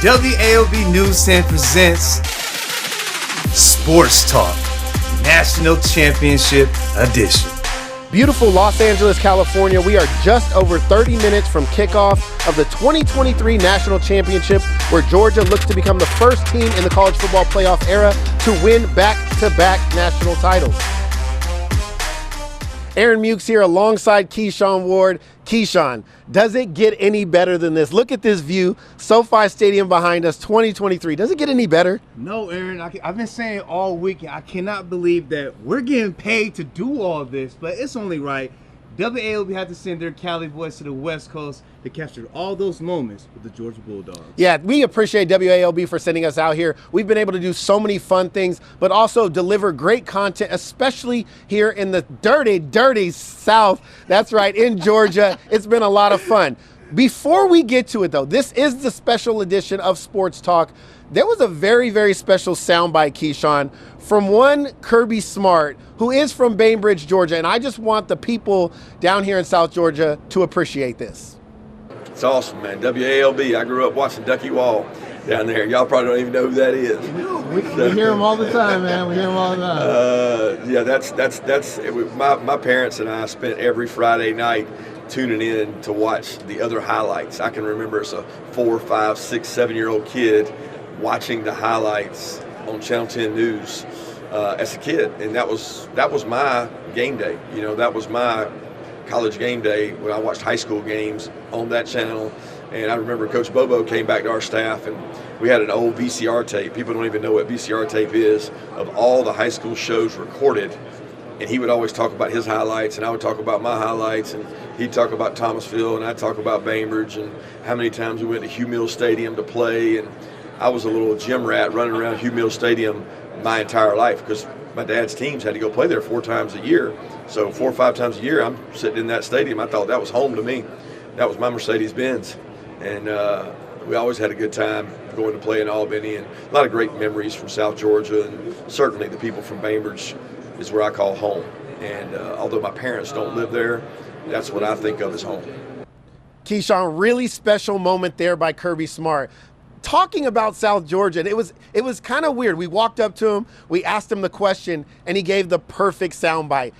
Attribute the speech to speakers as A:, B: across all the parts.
A: WALB News 10 presents Sports Talk, National Championship Edition.
B: Beautiful Los Angeles, California. We are just over 30 minutes from kickoff of the 2023 National Championship, where Georgia looks to become the first team in the college football playoff era to win back-to-back national titles. Aaron Mukes here alongside Keyshawn Ward. Keyshawn, does it get any better than this? Look at this view. SoFi Stadium behind us, 2023. Does it get any better?
A: No, Aaron. I've been saying all week, I cannot believe that we're getting paid to do all this, but it's only right. WALB had to send their Cali boys to the West Coast to capture all those moments with the Georgia Bulldogs.
B: Yeah, we appreciate WALB for sending us out here. We've been able to do so many fun things, but also deliver great content, especially here in the dirty, dirty South. That's right, in Georgia. It's been a lot of fun. Before we get to it, though, this is the special edition of Sports Talk. There was a very, very special soundbite, Keyshawn, from one Kirby Smart, who is from Bainbridge, Georgia, and I just want the people down here in South Georgia to appreciate this.
C: It's awesome, man. WALB. I grew up watching Ducky Wall down there. Y'all probably don't even know who that is.
B: We hear him all the time, man. We hear him all the time.
C: Yeah, that's my parents and I spent every Friday night tuning in to watch the other highlights. I can remember as a 4, 5, 6, 7-year-old kid watching the highlights on Channel 10 News as a kid, and that was my game day. You know, that was my college game day when I watched high school games on that channel. And I remember Coach Bobo came back to our staff, and we had an old VCR tape. People don't even know what VCR tape is, of all the high school shows recorded. And he would always talk about his highlights, and I would talk about my highlights, and he'd talk about Thomasville, and I'd talk about Bainbridge, and how many times we went to Hugh Mills Stadium to play. And I was a little gym rat running around Hugh Mills Stadium my entire life, because my dad's teams had to go play there 4 times a year. So 4 or 5 times a year, I'm sitting in that stadium. I thought that was home to me. That was my Mercedes-Benz. And we always had a good time going to play in Albany, and a lot of great memories from South Georgia, and certainly the people from Bainbridge is where I call home. And although my parents don't live there, that's what I think of as home.
B: Keyshawn, really special moment there by Kirby Smart. Talking about South Georgia, and it was kind of weird. We walked up to him, we asked him the question, and he gave the perfect soundbite.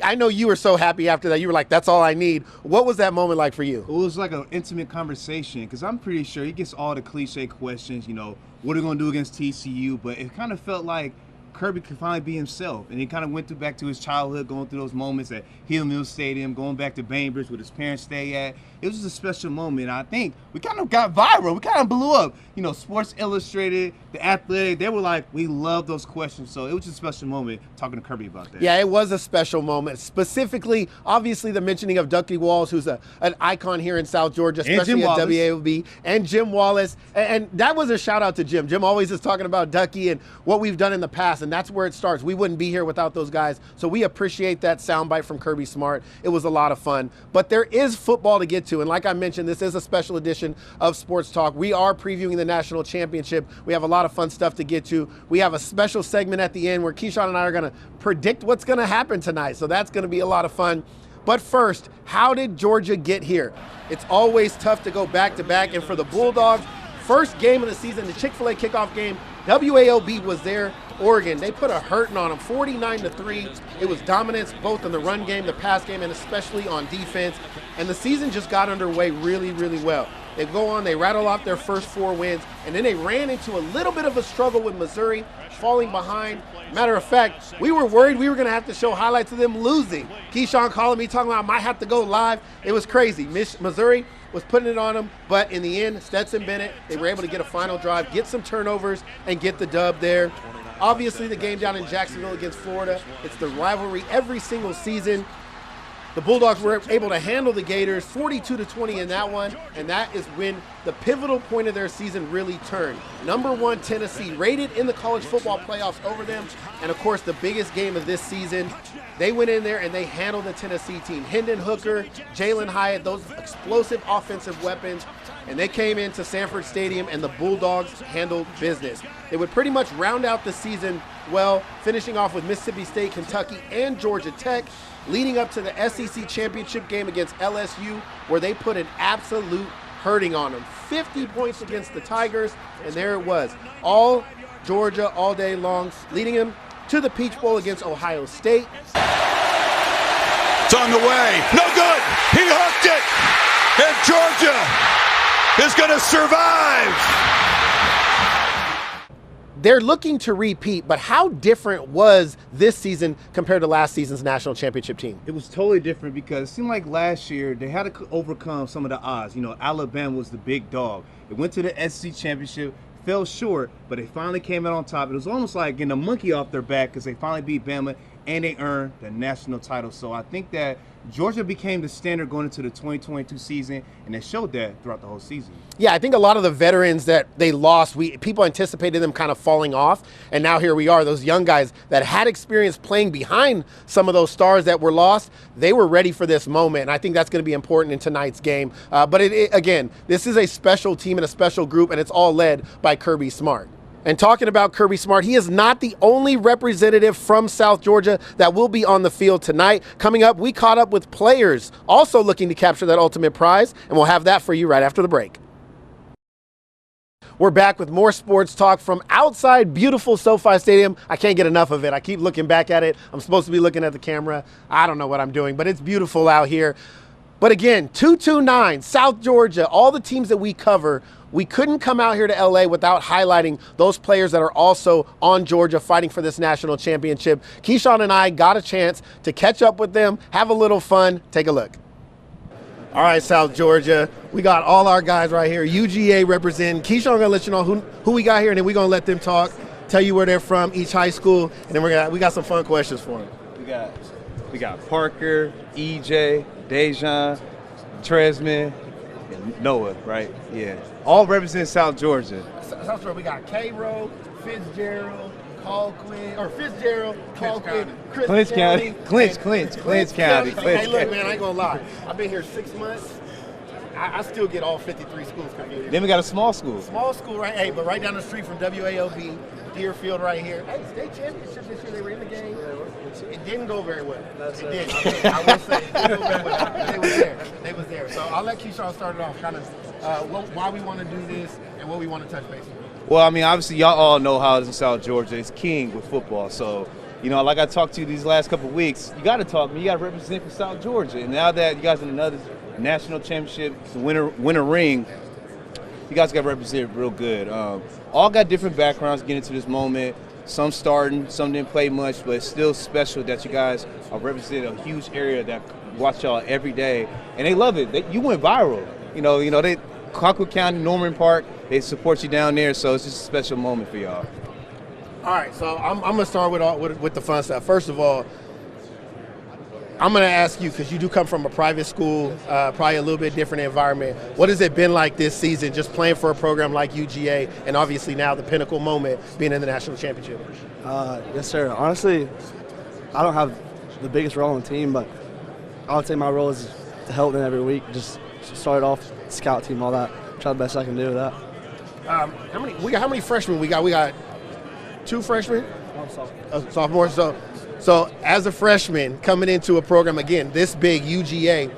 B: I know you were so happy after that. You were like, that's all I need. What was that moment like for you?
A: It was like an intimate conversation, because I'm pretty sure he gets all the cliche questions, you know, what are we going to do against TCU? But it kind of felt like Kirby could finally be himself, and he kind of went back to his childhood, going through those moments at Hill Mills Stadium, going back to Bainbridge where his parents stay at. It was just a special moment. I think we kind of got viral. We kind of blew up. You know, Sports Illustrated, The Athletic, they were like, we love those questions. So it was just a special moment talking to Kirby about that.
B: Yeah, it was a special moment. Specifically, obviously, the mentioning of Ducky Walls, who's an icon here in South Georgia, especially at WALB, and Jim Wallace. And that was a shout out to Jim. Jim always is talking about Ducky and what we've done in the past, and that's where it starts. We wouldn't be here without those guys. So we appreciate that soundbite from Kirby Smart. It was a lot of fun. But there is football to get to. And like I mentioned, this is a special edition of Sports Talk. We are previewing the national championship. We have a lot of fun stuff to get to. We have a special segment at the end where Keyshawn and I are going to predict what's going to happen tonight. So that's going to be a lot of fun. But first, how did Georgia get here? It's always tough to go back-to-back. And for the Bulldogs, first game of the season, the Chick-fil-A kickoff game, WALB was there. Oregon, they put a hurting on them, 49-3. It was dominance both in the run game, the pass game, and especially on defense. And the season just got underway really, really well. They go on, they rattle off their first 4 wins, and then they ran into a little bit of a struggle with Missouri, falling behind. Matter of fact, we were worried we were going to have to show highlights of them losing. Keyshawn calling me, talking about I might have to go live. It was crazy. Missouri was putting it on them, but in the end, Stetson Bennett, they were able to get a final drive, get some turnovers, and get the dub there. Obviously, the game down in Jacksonville against Florida, it's the rivalry every single season. The Bulldogs were able to handle the Gators 42-20 in that one, and that is when the pivotal point of their season really turned. Number 1 Tennessee rated in the college football playoffs over them, and of course the biggest game of this season. They went in there and they handled the Tennessee team. Hendon Hooker, Jalen Hyatt, those explosive offensive weapons, and they came into Sanford Stadium and the Bulldogs handled business. They would pretty much round out the season well, finishing off with Mississippi State, Kentucky, and Georgia Tech, leading up to the SEC championship game against LSU, where they put an absolute hurting on them. 50 points against the Tigers, and there it was. All Georgia all day long, leading them to the Peach Bowl against Ohio State.
D: It's on the way. No good. He hooked it. And Georgia is going to survive.
B: They're looking to repeat, but how different was this season compared to last season's national championship team?
A: It was totally different because it seemed like last year they had to overcome some of the odds. You know, Alabama was the big dog. It went to the SEC championship, fell short, but they finally came out on top. It was almost like getting a monkey off their back because they finally beat Bama and they earned the national title. So I think that Georgia became the standard going into the 2022 season, and they showed that throughout the whole season.
B: Yeah, I think a lot of the veterans that they lost, people anticipated them kind of falling off, and now here we are, those young guys that had experience playing behind some of those stars that were lost, they were ready for this moment, and I think that's going to be important in tonight's game. But again, this is a special team and a special group, and it's all led by Kirby Smart. And talking about Kirby Smart, he is not the only representative from South Georgia that will be on the field tonight. Coming up, we caught up with players also looking to capture that ultimate prize, and we'll have that for you right after the break. We're back with more sports talk from outside beautiful SoFi Stadium. I can't get enough of it. I keep looking back at it. I'm supposed to be looking at the camera. I don't know what I'm doing, but it's beautiful out here. But again, 229, South Georgia, all the teams that we cover, we couldn't come out here to LA without highlighting those players that are also on Georgia fighting for this national championship. Keyshawn and I got a chance to catch up with them, have a little fun. Take a look. All right, South Georgia, we got all our guys right here. UGA representing. Keyshawn gonna let you know who we got here, and then we're gonna let them talk, tell you where they're from, each high school, and then we got some fun questions for them.
A: We got Parker, EJ, Dejan, Tresman, and Noah, right? Yeah. All represent South Georgia.
B: South Georgia, we got Cairo, Fitzgerald, Fitzgerald, Colquitt,
A: Clinch County. Clinch County.
B: Hey, look, man, I ain't gonna lie. I've been here 6 months. I still get all 53 schools confused.
A: Then we got a small school.
B: Small school, right? Hey, but right down the street from WALB, Deerfield right here. Hey, state championship this year, they were in the game. It didn't go very well. It didn't. I will say, it didn't go very well. They was there. So I'll let Keyshawn start it off, kind of why we want to do this and what we want to touch base on.
A: Well, I mean, obviously, y'all all know how it is in South Georgia. It's king with football. So, you know, like I talked to you these last couple of weeks, you got to talk. You got to represent for South Georgia. And now that you guys in another national championship, win a ring, you guys got to represent real good. All got different backgrounds getting to this moment. Some starting, some didn't play much, but it's still special that you guys are representing a huge area that watch y'all every day, and they love it. You went viral. You know, they Colquitt County, Norman Park, they support you down there, so it's just a special moment for y'all.
B: All right, so I'm gonna start with the fun stuff. First of all, I'm gonna ask you, because you do come from a private school, probably a little bit different environment. What has it been like this season, just playing for a program like UGA, and obviously now the pinnacle moment being in the national championship?
E: Yes, sir. Honestly, I don't have the biggest role on the team, but I would say my role is to help them every week. Just start off, scout team, all that. Try the best I can do with that.
B: How many freshmen we got? We got 2 freshmen, sophomores. So as a freshman coming into a program again this big, UGA,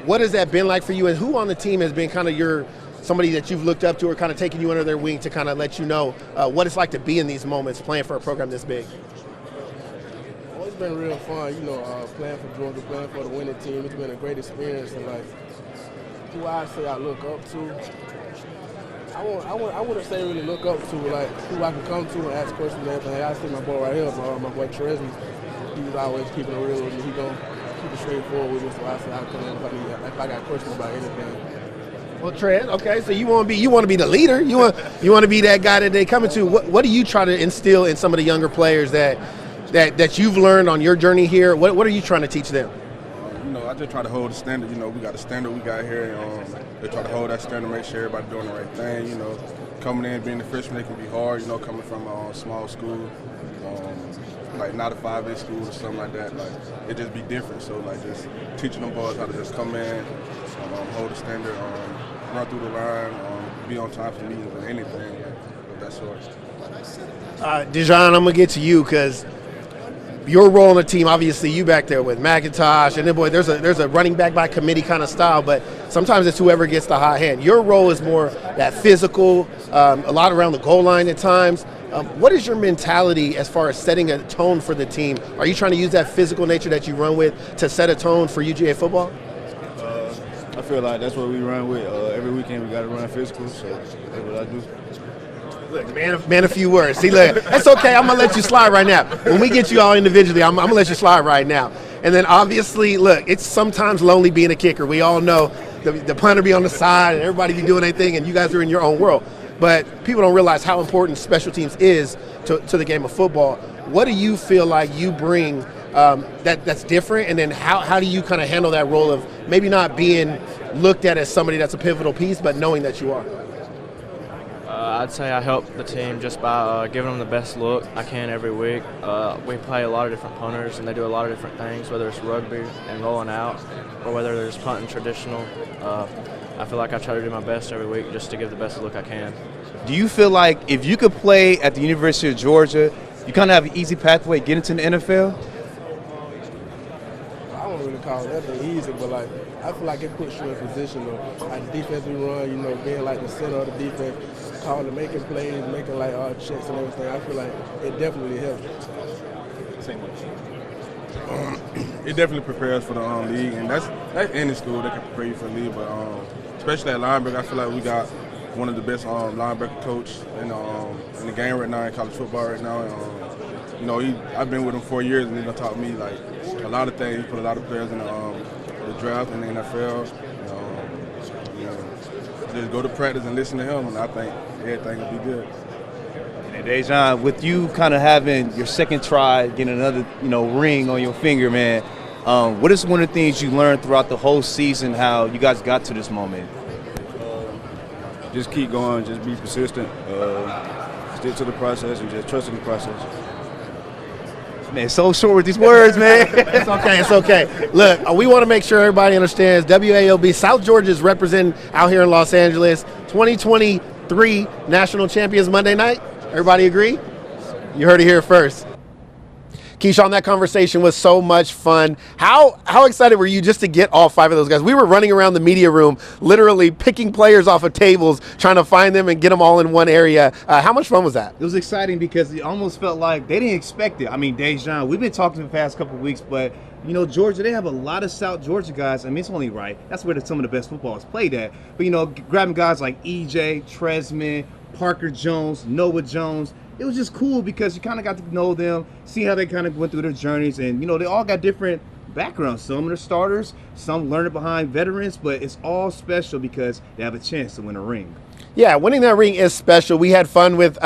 B: what has that been like for you? And who on the team has been kind of somebody that you've looked up to or kind of taking you under their wing to kind of let you know what it's like to be in these moments playing for a program this big?
F: Well, it's been real fun, playing for Georgia, playing for the winning team. It's been a great experience, and who I say I look up to, I wouldn't say really look up to, who I can come to and ask questions and everything. I see my boy right here, my boy Tresman. He's always keeping it real with me. He gonna keep it straightforward with me, so I say I come in if I got questions about anything.
B: Well, Trez, okay, so you want to be the leader. You want to be that guy that they coming to. What do you try to instill in some of the younger players that you've learned on your journey here? What are you trying to teach them?
G: I just try to hold the standard. We got the standard we got here. They try to hold that standard, make sure everybody doing the right thing. Coming in, being a freshman, it can be hard. Coming from a small school, not a 5A school or something like that. It just be different. So just teaching them boys how to just come in, hold the standard, run through the line, be on time for meetings or anything of that sort.
B: Dejan, I'm gonna get to you because your role on the team, obviously you back there with McIntosh, and then boy, there's a running back by committee kind of style, but sometimes it's whoever gets the hot hand. Your role is more that physical, a lot around the goal line at times. What is your mentality as far as setting a tone for the team? Are you trying to use that physical nature that you run with to set a tone for UGA football?
H: I feel like that's what we run with. Every weekend we got to run physical, so that's what I do.
B: Look, man, a few words. See, look, that's okay. I'm going to let you slide right now. When we get you all individually, I'm going to let you slide right now. And then obviously, look, it's sometimes lonely being a kicker. We all know the punter be on the side and everybody be doing their thing, and you guys are in your own world. But people don't realize how important special teams is to the game of football. What do you feel like you bring that's different? And then how do you kind of handle that role of maybe not being looked at as somebody that's a pivotal piece, but knowing that you are?
I: I'd say I help the team just by giving them the best look I can every week. We play a lot of different punters, and they do a lot of different things, whether it's rugby and rolling out or whether there's punting traditional. I feel like I try to do my best every week just to give the best look I can.
A: Do you feel like if you could play at the University of Georgia, you kind of have an easy pathway getting to the NFL?
F: I don't really call it nothing easy, but like I feel like it puts you in position of like the defense we run, you know, being like the center of the defense, calling, making plays, making like all checks and everything. I feel like it definitely helps.
G: It definitely prepares for the league, and that's any school that can prepare you for the league. But especially at linebacker, I feel like we got one of the best linebacker coach in the game right now in college football right now. And, you know, I've been with him 4 years, and he's gonna taught me like a lot of things. He put a lot of players in the draft in the NFL. You know, just go to practice and listen to him, and I think everything will be good.
A: And Dejan, with you kind of having your second try, getting another ring on your finger, man, what is one of the things you learned throughout the whole season, how you guys got to this moment?
H: Just keep going, just be persistent, stick to the process, and just trust in the process.
A: Man, so short with these words, man.
B: It's okay. Look, we want to make sure everybody understands WALB South Georgia is representing out here in Los Angeles. 2023 national champions Monday night. Everybody agree? You heard it here first. Keyshawn, that conversation was so much fun. How excited were you just to get all 5 of those guys? We were running around the media room, literally picking players off of tables, trying to find them and get them all in one area. How much fun was that?
A: It was exciting because it almost felt like they didn't expect it. I mean, Dejan, we've been talking the past couple of weeks, but Georgia, they have a lot of South Georgia guys. I mean, it's only right. That's where some of the best football is played at. But, grabbing guys like EJ, Tresman, Parker Jones, Noah Jones, it was just cool because you kind of got to know them, see how they kind of went through their journeys, and they all got different backgrounds. Some are starters, some learn it behind veterans, but it's all special because they have a chance to win a ring.
B: Yeah, winning that ring is special. We had fun with,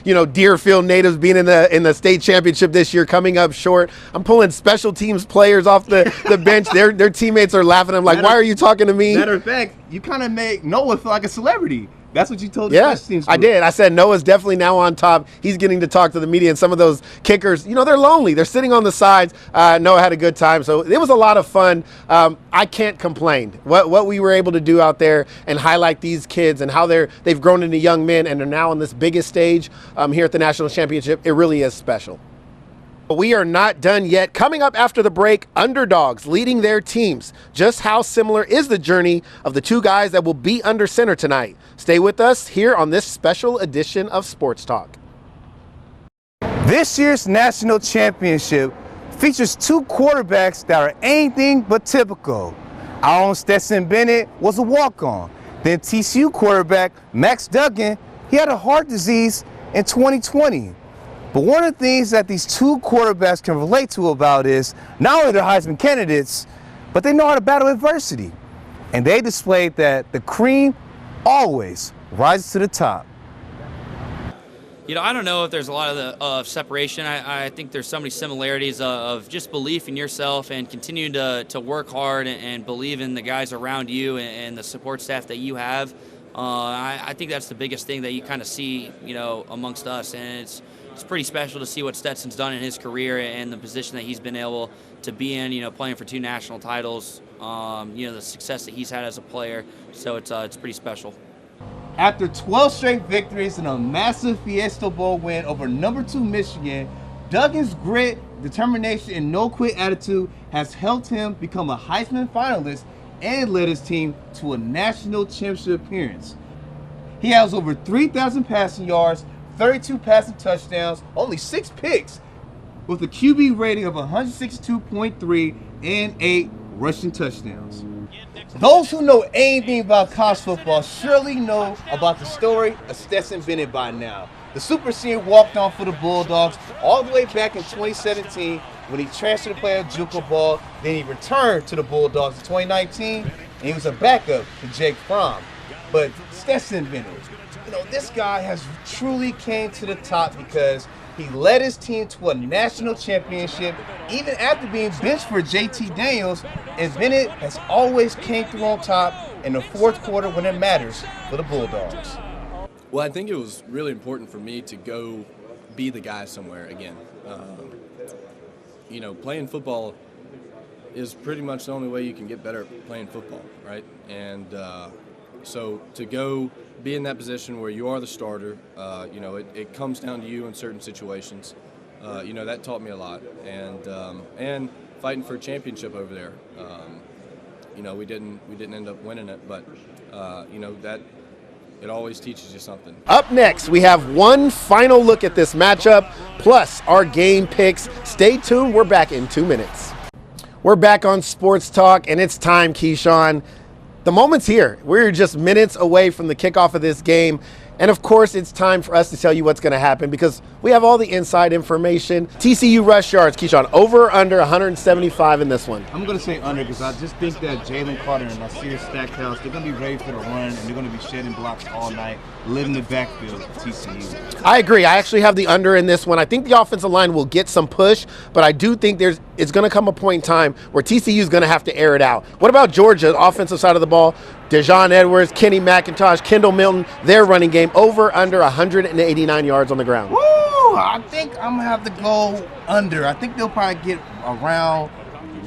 B: Deerfield natives being in the state championship this year, coming up short. I'm pulling special teams players off the bench. Their teammates are laughing. I'm like, why are you talking to me?
A: Matter of fact, you kind of make Noah feel like a celebrity. That's what you told the special teams group.
B: I did. I said Noah's definitely now on top. He's getting to talk to the media, and some of those kickers, they're lonely. They're sitting on the sides. Noah had a good time, so it was a lot of fun. I can't complain. What we were able to do out there and highlight these kids and how they've grown into young men and are now on this biggest stage here at the National Championship, it really is special. We are not done yet. Coming up after the break, underdogs leading their teams. Just how similar is the journey of the 2 guys that will be under center tonight? Stay with us here on this special edition of Sports Talk.
A: This year's national championship features 2 quarterbacks that are anything but typical. Our own Stetson Bennett was a walk-on. Then TCU quarterback Max Duggan, he had a heart disease in 2020. But one of the things that these 2 quarterbacks can relate to about is not only they're Heisman candidates, but they know how to battle adversity. And they displayed that the cream always rises to the top.
J: I don't know if there's a lot of separation. I think there's so many similarities of just belief in yourself and continuing to work hard and believe in the guys around you and the support staff that you have. I think that's the biggest thing that you kind of see, amongst us. And it's pretty special to see what Stetson's done in his career and the position that he's been able to be in, playing for 2 national titles, the success that he's had as a player. So it's pretty special.
A: After 12 straight victories and a massive Fiesta Bowl win over number 2 Michigan, Duggan's grit, determination, and no-quit attitude has helped him become a Heisman finalist and led his team to a national championship appearance. He has over 3,000 passing yards, 32 passing touchdowns, only 6 picks, with a QB rating of 162.3 and 8 rushing touchdowns. Those who know anything about college football surely know about the story of Stetson Bennett by now. The super senior walked on for the Bulldogs all the way back in 2017 when he transferred to play a JUCO ball. Then he returned to the Bulldogs in 2019, and he was a backup to Jake Fromm. But Stetson Bennett, this guy has truly came to the top because he led his team to a national championship even after being benched for JT Daniels, and Bennett has always came through on top in the fourth quarter when it matters for the Bulldogs.
K: Well, I think it was really important for me to go be the guy somewhere again. Playing football is pretty much the only way you can get better at playing football, right? And so to go be in that position where you are the starter, it comes down to you in certain situations. That taught me a lot, and fighting for a championship over there. We didn't end up winning it, but that it always teaches you something.
B: Up next, we have one final look at this matchup, plus our game picks. Stay tuned. We're back in 2 minutes. We're back on Sports Talk, and it's time, Keyshawn. The moment's here. We're just minutes away from the kickoff of this game. And of course, it's time for us to tell you what's going to happen because we have all the inside information. TCU rush yards, Keyshawn, over or under 175 in this one?
A: I'm going to say under because I just think that Jalen Carter and Nasir Stackhouse, they're going to be ready for the run, and they're going to be shedding blocks all night, living the backfield of TCU.
B: I agree. I actually have the under in this one. I think the offensive line will get some push, but I do think it's going to come a point in time where TCU is going to have to air it out. What about Georgia, offensive side of the ball? Dejon Edwards, Kenny McIntosh, Kendall Milton, their running game over under 189 yards on the ground.
A: Woo! I think I'm going to have to go under. I think they'll probably get around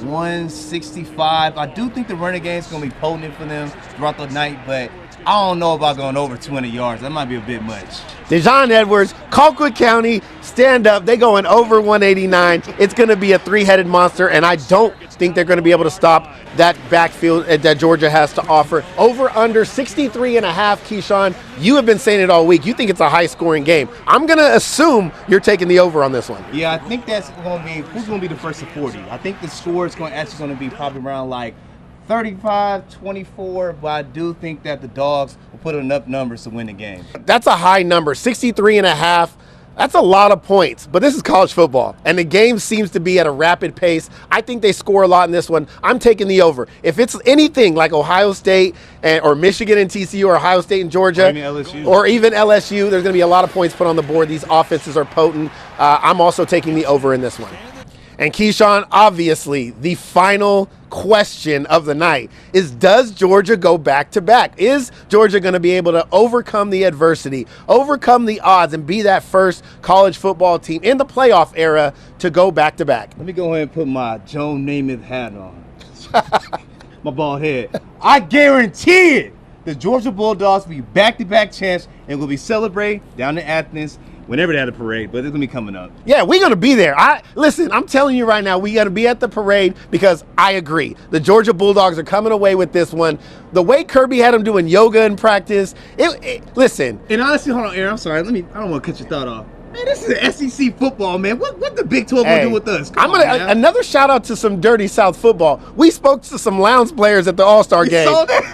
A: 165. I do think the running game is going to be potent for them throughout the night, but I don't know about going over 200 yards. That might be a bit much.
B: Dejon Edwards, Colquitt County, stand up. They going over 189. It's going to be a three-headed monster, and I don't think they're going to be able to stop that backfield that Georgia has to offer. Over under 63 and a half, Keyshawn. You have been saying it all week. You think it's a high-scoring game. I'm going to assume you're taking the over on this one.
A: Yeah, I think that's going to be – who's going to be the first to 40? I think the score is actually going to be probably around like 35-24, but I do think that the Dogs will put enough numbers to win the game.
B: That's a high number, 63 and a half. That's a lot of points, but this is college football, and the game seems to be at a rapid pace. I think they score a lot in this one. I'm taking the over. If it's anything like Ohio State or Michigan and TCU or Ohio State and Georgia or even LSU, there's going to be a lot of points put on the board. These offenses are potent. I'm also taking the over in this one. And Keyshawn, obviously, the final question of the night is, does Georgia go back-to-back? Is Georgia going to be able to overcome the adversity, overcome the odds, and be that first college football team in the playoff era to go back-to-back?
A: Let me go ahead and put my Joe Namath hat on. My bald head. I guarantee it. The Georgia Bulldogs will be back-to-back champs and will be celebrating down in Athens whenever they had a parade, but it's going to be coming up.
B: Yeah, we're going to be there. Listen, I'm telling you right now, we got to be at the parade because I agree. The Georgia Bulldogs are coming away with this one. The way Kirby had them doing yoga in practice, listen.
A: And honestly, hold on, Aaron, I'm sorry. I don't want to cut your thought off. Man, this is SEC football, man. What the Big 12 gonna do with us?
B: Another shout out to some dirty South football. We spoke to some Lowndes players at the All-Star game,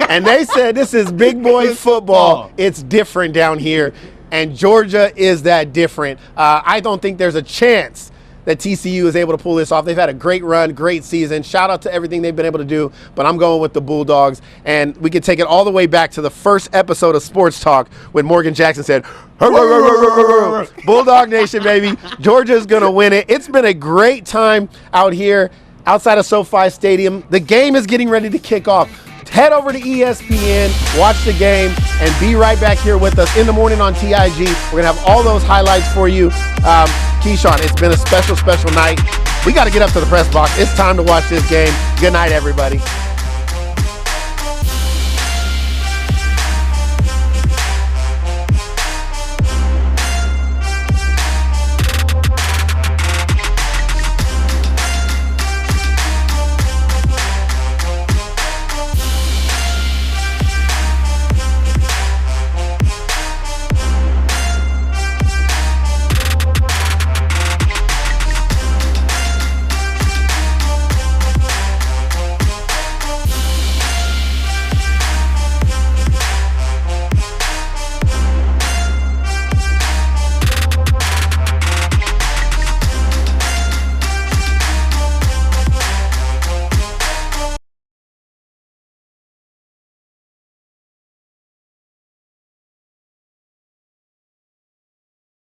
B: and they said this is big boy football. It's different down here. And Georgia is that different. I don't think there's a chance that TCU is able to pull this off. They've had a great run, great season. Shout out to everything they've been able to do, but I'm going with the Bulldogs. And we can take it all the way back to the first episode of Sports Talk when Morgan Jackson said, Bulldog Nation, baby. Georgia's going to win it. It's been a great time out here outside of SoFi Stadium. The game is getting ready to kick off. Head over to ESPN, watch the game, and be right back here with us in the morning on TIG. We're going to have all those highlights for you. Keyshawn, it's been a special, special night. We got to get up to the press box. It's time to watch this game. Good night, everybody.